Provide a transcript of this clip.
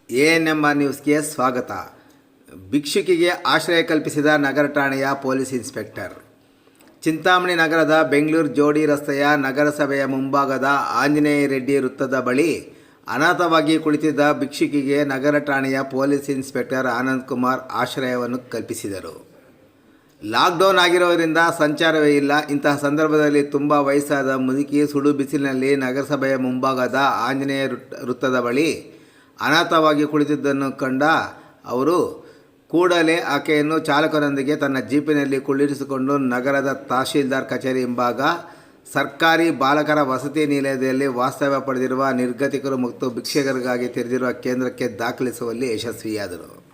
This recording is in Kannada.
ANMR ನ್ಯೂಸ್ಗೆ ಸ್ವಾಗತ. ಭಿಕ್ಷುಕಿಗೆ ಆಶ್ರಯ ಕಲ್ಪಿಸಿದ ನಗರ ಠಾಣೆಯ ಪೊಲೀಸ್ ಇನ್ಸ್ಪೆಕ್ಟರ್. ಚಿಂತಾಮಣಿ ನಗರದ ಬೆಂಗಳೂರು ಜೋಡಿ ರಸ್ತೆಯ ನಗರಸಭೆಯ ಮುಂಭಾಗದ ಆಂಜನೇಯ ರೆಡ್ಡಿ ವೃತ್ತದ ಬಳಿ ಅನಾಥವಾಗಿ ಕುಳಿತಿದ್ದ ಭಿಕ್ಷುಕಿಗೆ ನಗರ ಠಾಣೆಯ ಪೊಲೀಸ್ ಇನ್ಸ್ಪೆಕ್ಟರ್ ಆನಂದ್ ಕುಮಾರ್ ಆಶ್ರಯವನ್ನು ಕಲ್ಪಿಸಿದರು. ಲಾಕ್ಡೌನ್ ಆಗಿರೋದರಿಂದ ಸಂಚಾರವೇ ಇಲ್ಲ. ಇಂತಹ ಸಂದರ್ಭದಲ್ಲಿ ತುಂಬ ವಯಸ್ಸಾದ ಮುದುಕಿ ಸುಡು ಬಿಸಿಲಿನಲ್ಲಿ ನಗರಸಭೆಯ ಮುಂಭಾಗದ ಆಂಜನೇಯ ವೃತ್ತದ ಬಳಿ ಅನಾಥವಾಗಿ ಕುಳಿತಿದ್ದನ್ನು ಕಂಡ ಅವರು ಕೂಡಲೇ ಆಕೆಯನ್ನು ಚಾಲಕನೊಂದಿಗೆ ತನ್ನ ಜೀಪಿನಲ್ಲಿ ಕುಳ್ಳಿರಿಸಿಕೊಂಡು ನಗರದ ತಹಶೀಲ್ದಾರ್ ಕಚೇರಿ ಹಿಂಭಾಗ ಸರ್ಕಾರಿ ಬಾಲಕರ ವಸತಿ ನಿಲಯದಲ್ಲಿ ವಾಸ್ತವ್ಯ ಪಡೆದಿರುವ ನಿರ್ಗತಿಕರು ಮತ್ತು ಭಿಕ್ಷುಕರಿಗಾಗಿ ತೆರೆದಿರುವ ಕೇಂದ್ರಕ್ಕೆ ದಾಖಲಿಸುವಲ್ಲಿ ಯಶಸ್ವಿಯಾದರು.